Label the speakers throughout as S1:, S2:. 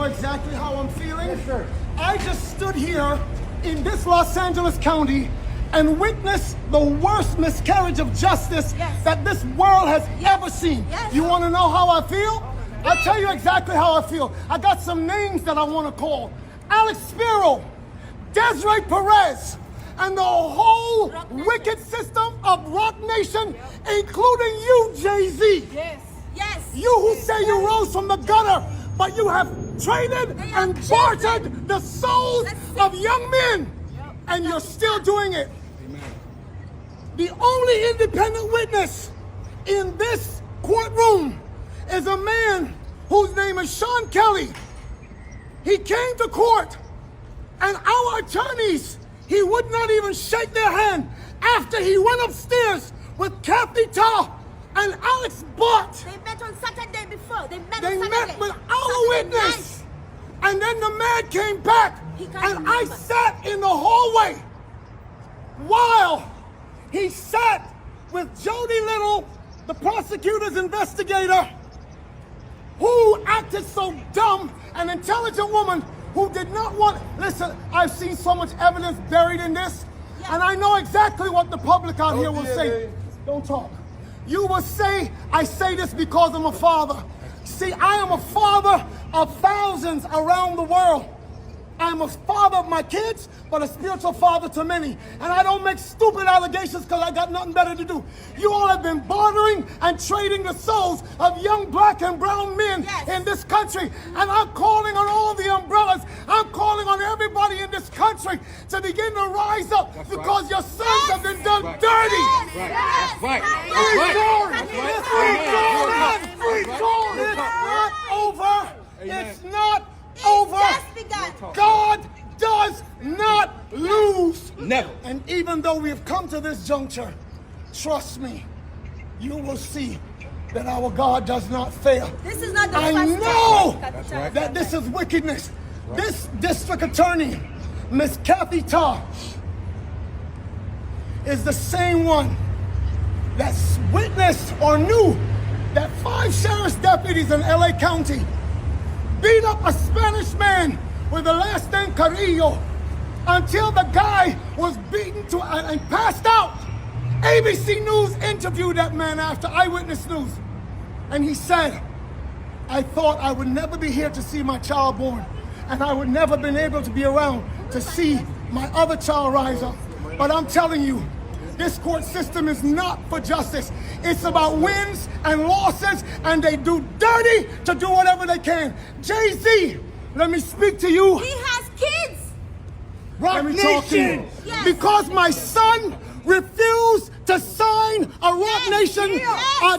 S1: know exactly how I'm feeling. Yes, sir. I just stood here in this Los Angeles County and witnessed the worst miscarriage of justice that this world has ever seen. You want to know how I feel? I'll tell you exactly how I feel. I got some names that I want to call. Alex Spiro, Desiree Perez, and the whole wicked system of Rock Nation, including you, Jay-Z.
S2: Yes.
S1: You who say you rose from the gutter, but you have traded and bartered the souls of young men, and you're still doing it.
S3: Amen.
S1: The only independent witness in this courtroom is a man whose name is Sean Kelly. He came to court, and our attorneys, he would not even shake their hand after he went upstairs with Kathy Tarr and Alex Bott.
S2: They met on Saturday before. They
S1: met with our witness. And then the man came back, and I sat in the hallway while he sat with Jody Little, the prosecutor's investigator, who acted so dumb, an intelligent woman who did not want, listen, I've seen so much evidence buried in this, and I know exactly what the public out here will say. Don't talk. You will say, I say this because I'm a father. See, I am a father of thousands around the world. I'm a father of my kids, but a spiritual father to many. And I don't make stupid allegations because I got nothing better to do. You all have been bartering and trading the souls of young black and brown men in this country. And I'm calling on all the umbrellas. I'm calling on everybody in this country to begin to rise up because your sons have been done dirty.
S3: That's right.
S1: Free Tory. It's not over. It's not over. God does not lose.
S3: Never.
S1: And even though we have come to this juncture, trust me, you will see that our God does not fail.
S2: This is not the
S1: I
S2: first
S1: know
S2: time.
S1: that this is wickedness. This district attorney, Miss Kathy Tarr, is the same one that witnessed or knew that 5 sheriff's deputies in LA County beat up a Spanish man with the last name Carrillo until the guy was beaten to and passed out. ABC News interviewed that man after Eyewitness News, and he said, I thought I would never be here to see my child born, and I would never been able to be around to see my other child rise up. But I'm telling you, this court system is not for justice. It's about wins and losses, and they do dirty to do whatever they can. Jay-Z, let me speak to you.
S2: He has kids.
S1: Let me talk to you. Because my son refused to sign a Rock Nation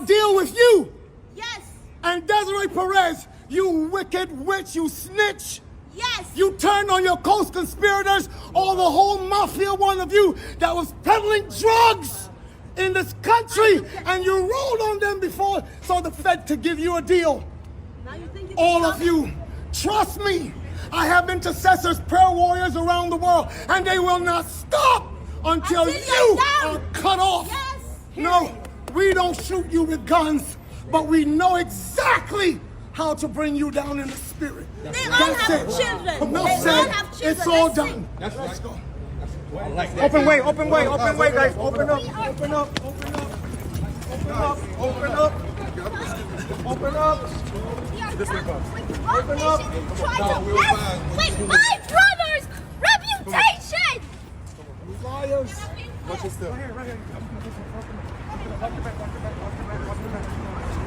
S1: deal with you.
S2: Yes.
S1: And Desiree Perez, you wicked witch, you snitch.
S2: Yes.
S1: You turned on your co-conspirators, all the whole mafia, one of you that was peddling drugs in this country, and you rolled on them before so the Fed could give you a deal.
S2: Now you think
S1: All of you, trust me, I have intercessors, prayer warriors around the world, and they will not stop until you are cut off.
S2: Yes.
S1: No, we don't shoot you with guns, but we know exactly how to bring you down in the spirit.
S2: They all have children.
S1: Enough said. It's all done. Let's go.
S3: Open way, guys. Open up.
S1: Open up.
S3: This way, Bob.
S2: Open up. Wait, my brother's reputation.
S1: Liars.
S3: Watch your step.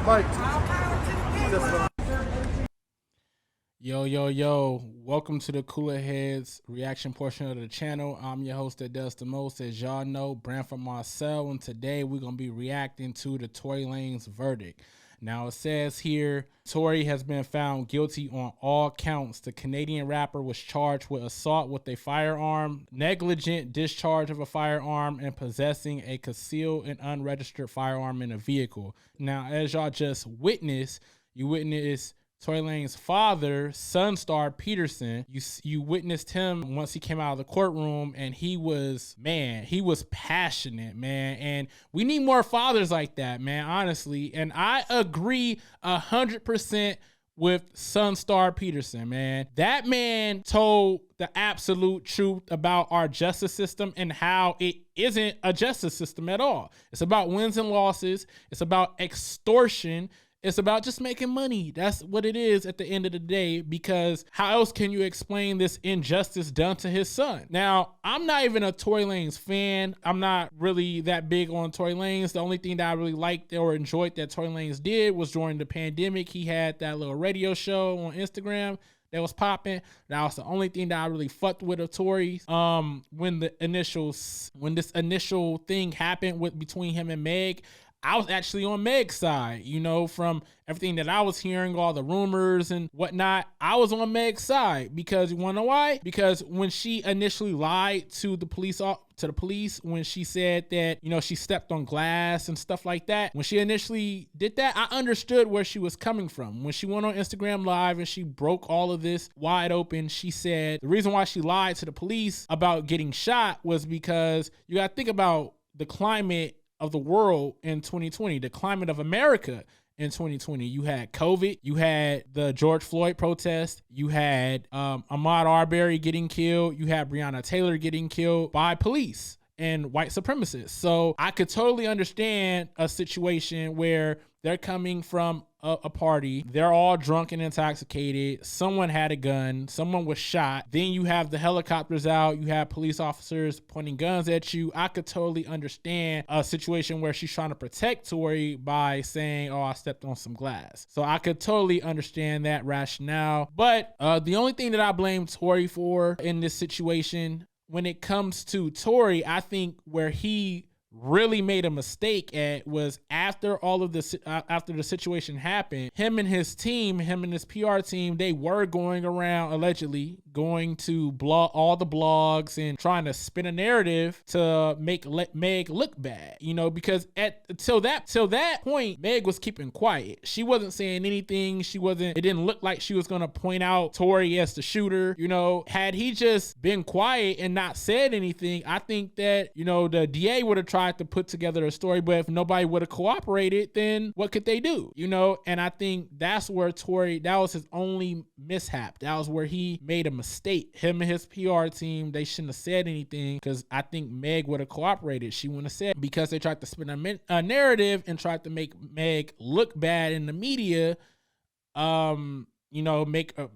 S3: Mike.
S4: Yo, welcome to the Cooler Heads reaction portion of the channel. I'm your host that does the most, as y'all know, Branford Marcel, and today we're going to be reacting to the Tory Lanez verdict. Now it says here, Tory has been found guilty on all counts. The Canadian rapper was charged with assault with a firearm, negligent discharge of a firearm, and possessing a concealed and unregistered firearm in a vehicle. Now, as y'all just witnessed, you witnessed Tory Lanez's father, Sunstar Peterson. You witnessed him once he came out of the courtroom, and he was passionate, man. And we need more fathers like that, man, honestly. And I agree 100% with Sunstar Peterson, man. That man told the absolute truth about our justice system and how it isn't a justice system at all. It's about wins and losses. It's about extortion. It's about just making money. That's what it is at the end of the day, because how else can you explain this injustice done to his son? Now, I'm not even a Tory Lanez fan. I'm not really that big on Tory Lanez. The only thing that I really liked or enjoyed that Tory Lanez did was during the pandemic, he had that little radio show on Instagram that was popping. That was the only thing that I really fucked with of Tory's. When this initial thing happened between him and Meg, I was actually on Meg's side, you know, from everything that I was hearing, all the rumors and whatnot. I was on Meg's side because you want to know why? Because when she initially lied to the police, when she said that, you know, she stepped on glass and stuff like that, when she initially did that, I understood where she was coming from. When she went on Instagram Live and she broke all of this wide open, she said the reason why she lied to the police about getting shot was because you got to think about the climate of the world in 2020, the climate of America in 2020. You had COVID, you had the George Floyd protest, you had Ahmaud Arbery getting killed, you had Breonna Taylor getting killed by police and white supremacists. So I could totally understand a situation where they're coming from a party, they're all drunk and intoxicated, someone had a gun, someone was shot, then you have the helicopters out, you have police officers pointing guns at you. I could totally understand a situation where she's trying to protect Tory by saying, oh, I stepped on some glass. So I could totally understand that rationale. But the only thing that I blame Tory for in this situation, when it comes to Tory, I think where he really made a mistake at was after all of this, after the situation happened, him and his PR team, they were going around allegedly going to blog all the blogs and trying to spin a narrative to make Meg look bad, you know, because till that point, Meg was keeping quiet. She wasn't saying anything. It didn't look like she was going to point out Tory as the shooter. You know, had he just been quiet and not said anything, I think that, you know, the DA would have tried to put together a story, but if nobody would have cooperated, then what could they do? You know, and I think that's where Tory, that was his only mishap. That was where he made a mistake. Him and his PR team, they shouldn't have said anything, because I think Meg would have cooperated. She wouldn't have said, because they tried to spin a narrative and tried to make Meg look bad in the media, you know,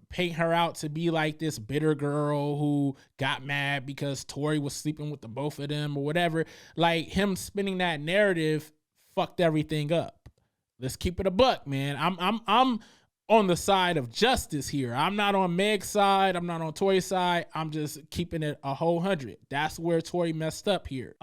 S4: paint her out to be like this bitter girl who got mad because Tory was sleeping with the both of them or whatever. Like, him spinning that narrative fucked everything up. Let's keep it a buck, man. I'm on the side of justice here. I'm not on Meg's side. I'm not on Tory's side. I'm just keeping it a whole 100. That's where Tory messed up here.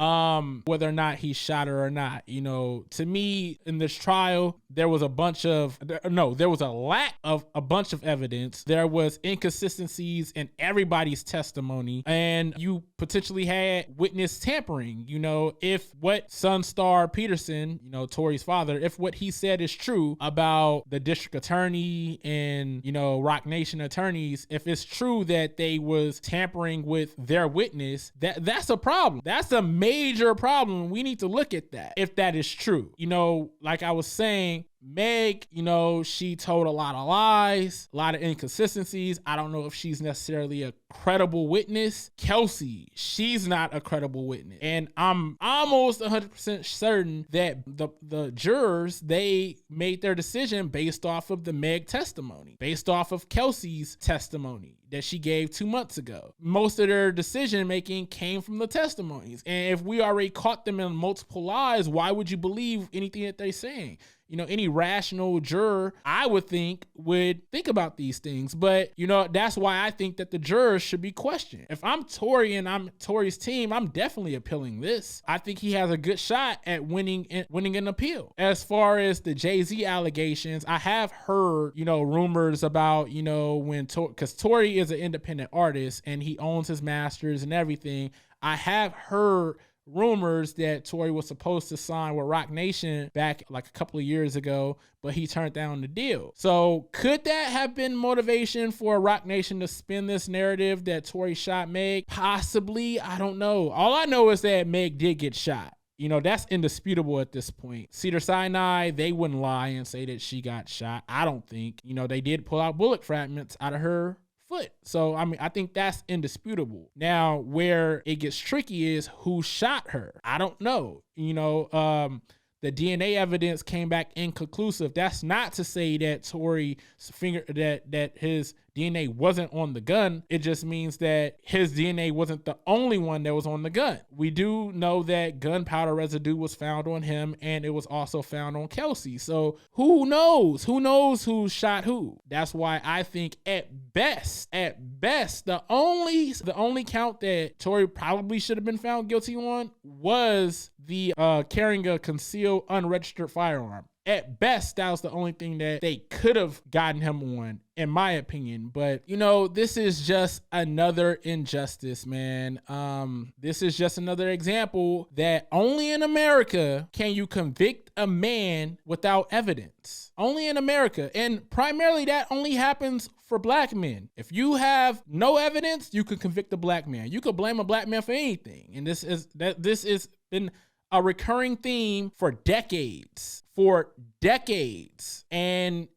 S4: Whether or not he shot her or not, you know, to me in this trial, there was a lack of a bunch of evidence. There was inconsistencies in everybody's testimony, and you potentially had witness tampering. You know, if what Sunstar Peterson, you know, Tory's father, if what he said is true about the district attorney and, you know, Rock Nation attorneys, if it's true that they was tampering with their witness, that's a problem. That's a major problem. We need to look at that if that is true. You know, like I was saying, Meg, you know, she told a lot of lies, a lot of inconsistencies. I don't know if she's necessarily a credible witness. Kelsey, she's not a credible witness. And I'm almost 100% certain that the jurors, they made their decision based off of the Meg testimony, based off of Kelsey's testimony that she gave 2 months ago. Most of their decision making came from the testimonies. And if we already caught them in multiple lies, why would you believe anything that they're saying? You know, any rational juror, I would think, would think about these things. But, you know, that's why I think that the jurors should be questioned. If I'm Tory and I'm Tory's team, I'm definitely appealing this. I think he has a good shot at winning an appeal. As far as the Jay-Z allegations, I have heard, you know, rumors about, you know, because Tory is an independent artist and he owns his masters and everything. I have heard rumors that Tory was supposed to sign with Rock Nation back like a couple of years ago, but he turned down the deal. So could that have been motivation for Rock Nation to spin this narrative that Tory shot Meg? Possibly. I don't know. All I know is that Meg did get shot. You know, that's indisputable at this point. Cedar Sinai, they wouldn't lie and say that she got shot. I don't think. You know, they did pull out bullet fragments out of her foot. So, I mean, I think that's indisputable. Now, where it gets tricky is who shot her. I don't know. You know, the DNA evidence came back inconclusive. That's not to say that Tory's finger, that his DNA wasn't on the gun. It just means that his DNA wasn't the only one that was on the gun. We do know that gunpowder residue was found on him, and it was also found on Kelsey. So who knows? Who knows who shot who? That's why I think at best, the only count that Tory probably should have been found guilty on was the carrying a concealed unregistered firearm. At best, that was the only thing that they could have gotten him on, in my opinion. But, you know, this is just another injustice, man. This is just another example that only in America can you convict a man without evidence. Only in America. And primarily that only happens for black men. If you have no evidence, you can convict a black man. You could blame a black man for anything. And this is been a recurring theme for decades. And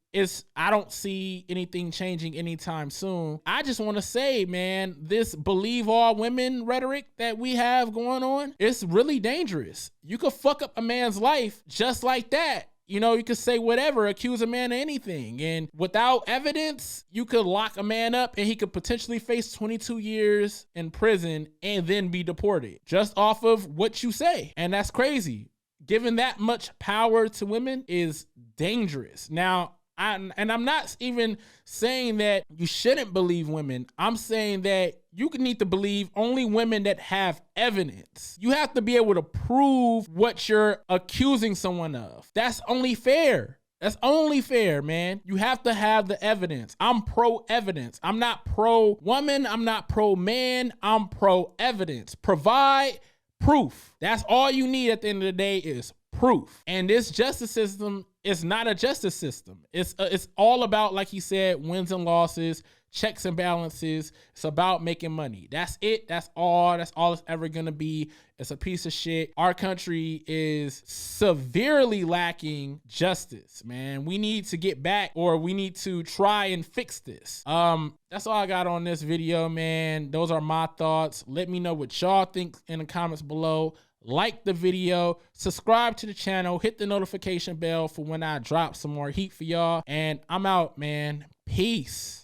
S4: I don't see anything changing anytime soon. I just want to say, man, this believe all women rhetoric that we have going on, it's really dangerous. You could fuck up a man's life just like that. You know, you could say whatever, accuse a man of anything. And without evidence, you could lock a man up and he could potentially face 22 years in prison and then be deported just off of what you say. And that's crazy. Giving that much power to women is dangerous. Now, I'm not even saying that you shouldn't believe women. I'm saying that you need to believe only women that have evidence. You have to be able to prove what you're accusing someone of. That's only fair. That's only fair, man. You have to have the evidence. I'm pro-evidence. I'm not pro-woman. I'm not pro-man. I'm pro-evidence. Provide proof. That's all you need at the end of the day is proof. And this justice system is not a justice system. It's all about, like he said, wins and losses, checks and balances. It's about making money. That's it. That's all it's ever going to be. It's a piece of shit. Our country is severely lacking justice, man. We need to get back, or we need to try and fix this. That's all I got on this video, man. Those are my thoughts. Let me know what y'all think in the comments below. Like the video, subscribe to the channel, hit the notification bell for when I drop some more heat for y'all. And I'm out, man. Peace.